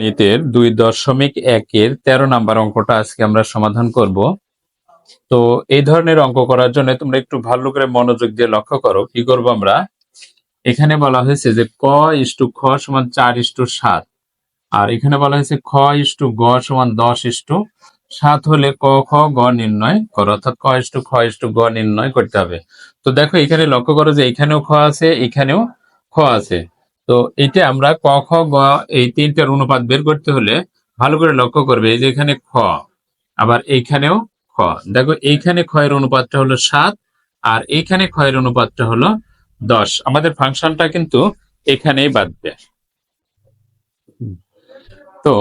গণিতের 2.1-এর 13 নাম্বার অঙ্কটা আজকে আমরা সমাধান করব। তো এই ধরনের অঙ্ক করার জন্য তোমরা একটু ভালো করে মনোযোগ দিয়ে লক্ষ্য করো। কি করব আমরা? এখানে বলা হয়েছে যে ক ইস্টু খ সমান 4:7, আর এখানে বলা হয়েছে খ ইস্টু গ সমান 10:7 হলে ক খ গ নির্ণয় করো, অর্থাৎ ক ইস্টু খ ইস্টু গ নির্ণয় করতে হবে। তো দেখো এখানে লক্ষ্য করো যে এখানেও খ আছে, এখানেও খ আছে। তো এটা আমরা ক খ গ এই তিনটার অনুপাত বের করতে হলে ভালো করে লক্ষ্য করবে, এই যে এখানে খ, আবার এইখানেও খ। দেখো এইখানে খ এর অনুপাতটা হলো 7, আর এইখানে খ এর অনুপাতটা হলো 10। আমাদের ফাংশনটা কিন্তু এখানেই বাঁধবে। তো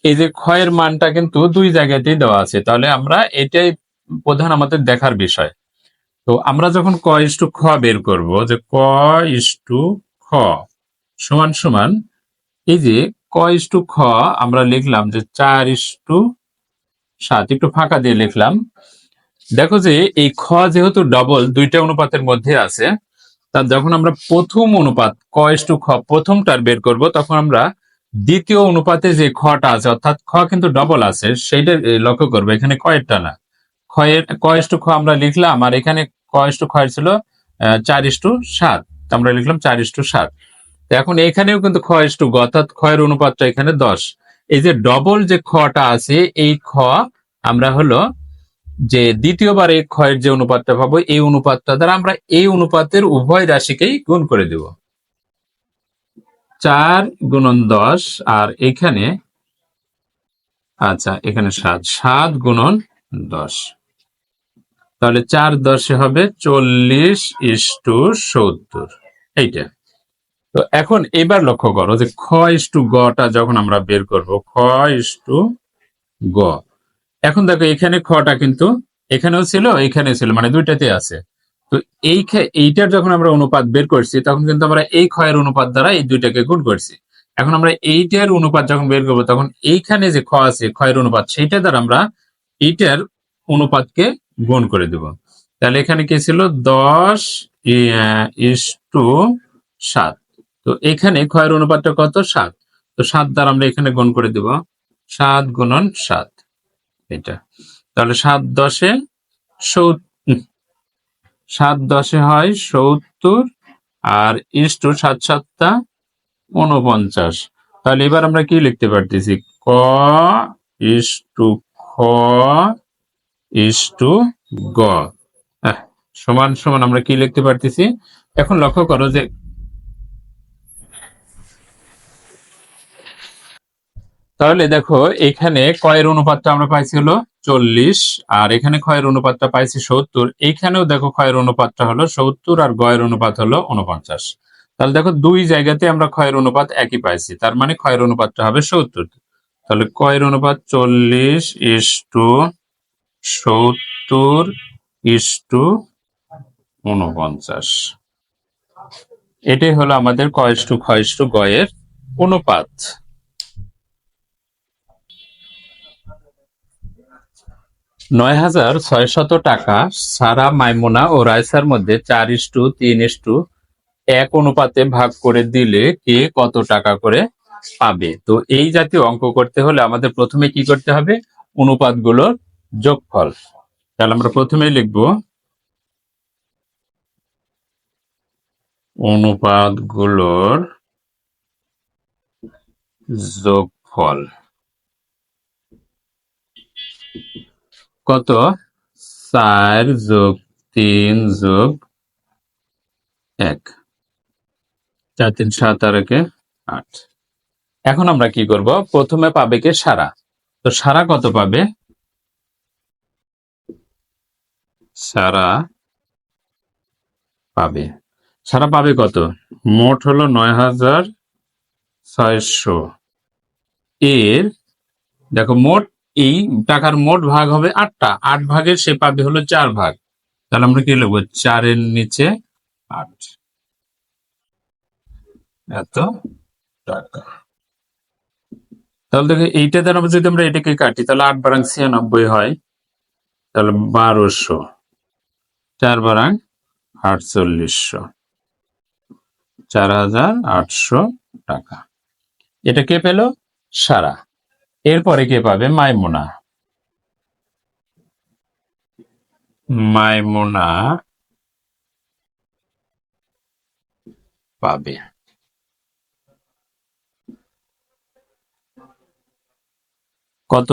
এই যে খ এর মানটা কিন্তু দুই জায়গাতেই দেওয়া আছে, তাহলে আমরা এটাই প্রধান আমাদের দেখার বিষয়। তো আমরা যখন ক ইস্টু খ বের করব, যে ক ইস্টু খ সমান সমান এই যে ক ইস্টু খ আমরা লিখলাম যে 4:7, একটু ফাঁকা দিয়ে লিখলাম। দেখো যে এই খ যেহেতু ডবল দুইটা অনুপাতের মধ্যে আছে, তা যখন আমরা প্রথম অনুপাত ক ইস্টু খ প্রথমটার বের করব, তখন আমরা দ্বিতীয় অনুপাতে যে খটা আছে, অর্থাৎ খ কিন্তু ডবল আছে, সেইটা লক্ষ্য করবো। এখানে কয়েরটা না, ক ইস্টু খ আমরা লিখলাম, আর এখানে ক ইস্টু খ ছিল 4:7, আমরা লিখলাম 4:7। এখন এখানেও কিন্তু খ ইস্টু গ, অর্থাৎ খ এর অনুপাতটা এখানে 10। এই যে ডবল যে খটা আছে, এই খ আমরা হলো যে দ্বিতীয়বার এই ক্ষয়ের যে অনুপাতটা পাবো, এই অনুপাতটা দ্বারা আমরা এই অনুপাতের উভয় রাশিকেই গুণ করে দেব। 4 গুণন 10, আর এখানে আচ্ছা এখানে 7 গুণন 10, তাহলে 4×10 হবে 40:70, এইটা। তো এখন এবার লক্ষ্য করো যে খ ইস্টু গটা যখন আমরা বের করব, খ ইস্টু গ, এখন দেখো এখানে খটা কিন্তু এখানেও ছিল, এখানে ছিল, মানে দুইটাতে আছে। তো এইটার যখন আমরা অনুপাত বের করছি, তখন কিন্তু আমরা এই ক্ষয়ের অনুপাত দ্বারা এই দুইটাকে গুণ করছি। এখন আমরা এইটার অনুপাত যখন বের করবো, তখন এইখানে যে খ আছে ক্ষয়ের অনুপাত, সেইটা দ্বারা আমরা এইটার অনুপাতকে গুণ করে দেব। তাহলে এখানে কি ছিল? 10:7। তো এখানে ক্ষয়ের অনুপাতটা কত? 7। তো 7 দ্বারা আমরা এখানে গুণ করে দেব, 7 গুণন 7, এটা। তাহলে 7×10 হয় 70, আর ইস্টু 7×7 49। তাহলে এবার আমরা কি লিখতে পারতেছি? ক ইস্টু খ ইস্টু গ সমান সমান আমরা কি লিখতে পারতেছি? এখন লক্ষ্য করো যে তাহলে দেখো এখানে কয়ের অনুপাতটা আমরা পাইছি হলো 40, আর এখানে ক্ষয়ের অনুপাতটা পাইছি 70। এইখানেও দেখো ক্ষয়ের অনুপাতটা হলো 70, আর গয়ের অনুপাত হলো 49। তাহলে দেখো দুই জায়গাতে আমরা ক্ষয়ের অনুপাত একই পাইছি, তার মানে ক্ষয়ের অনুপাতটা হবে 70। তাহলে কয়ের অনুপাত 40:70:49। এটাই হলো আমাদের ক ইস্টু খ ইস্টু গয়ের অনুপাত। 9,600 টাকা সারা, মাইমুনা ও রায়সার মধ্যে 4:3:1 অনুপাতে ভাগ করে দিলে কে কত টাকা করে পাবে? তো এই জাতীয় অঙ্ক করতে হলে আমাদের প্রথমে কি করতে হবে? অনুপাতগুলোর যোগফল। তাহলে আমরা প্রথমেই লিখব অনুপাতগুলোর যোগফল। কত? 4+3+1, 4 3 7 আর 8। এখন আমরা কি করব? প্রথমে পাবে কে? সারা। তো সারা কত পাবে? সারা পাবে কত? মোট হলো 9,600। এর দেখো মোট এই টাকার মোট ভাগ হবে 8টা, 8 ভাগের সে পাবে হলো 4 ভাগ। তাহলে আমরা কি লিখবো? 4-এর নিচে 8, এত টাকা। তাহলে দেখো এইটা দ্বারা যদি আমরা এটাকে কাটি, তাহলে 8×96 হয়, তাহলে 1200, 4×4800, 4,800 টাকা। এটা কে পেল? সারা। এরপরে কে পাবে? মাইমুনা। মাইমুনা পাবে কত?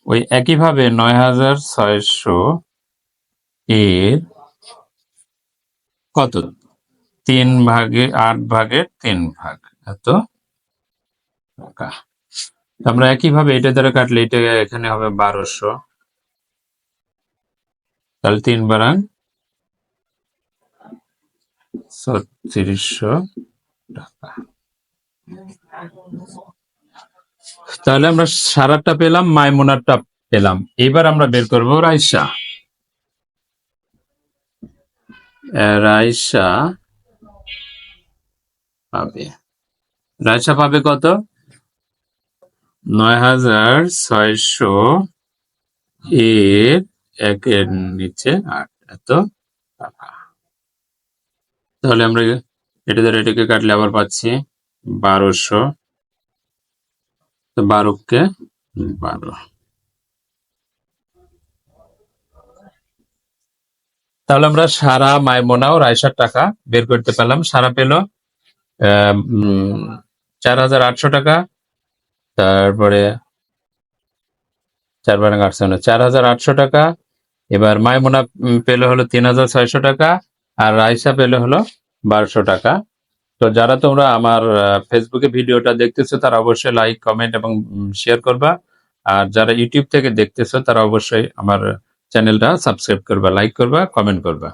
ওই একইভাবে ৯,৬০০ এর কত? ৩/৮ এত টাকা। আমরা একইভাবে এটা দ্বারা কাটলে এটা এখানে হবে ১২০০, তাহলে ৩/৩৬০০ টাকা। তাহলে আমরা সারাটা পেলাম, মাইমুনারটা পেলাম। এবার আমরা বের করব রাইসা। রাইসা পাবে কত? ৯,৬০০ এর ১-এর নিচে ৮ এত টাকা। তাহলে আমরা এটা দ্বারা এটাকে কাটলে আবার পাচ্ছি ১২০০, তো ১২কে ১২। তাহলে আমরা সারা, মাইমুনা ও রাইসার টাকা বের করতে পেলাম। সারা পেল ৪,৮০০ টাকা, তারপরে ৪,৮০০ টাকা। এবার মাইমুনা পেল হলো ৩,৬০০ টাকা, আর রাইসা পেল হলো ১২০০ টাকা। তো যারা তোমরা আমার ফেসবুকে ভিডিওটা দেখতেছো তারা অবশ্যই লাইক, কমেন্ট এবং শেয়ার করবা। আর যারা ইউটিউব থেকে দেখতেছো তারা অবশ্যই আমার চ্যানেলটা সাবস্ক্রাইব করবা, লাইক করবা, কমেন্ট করবা।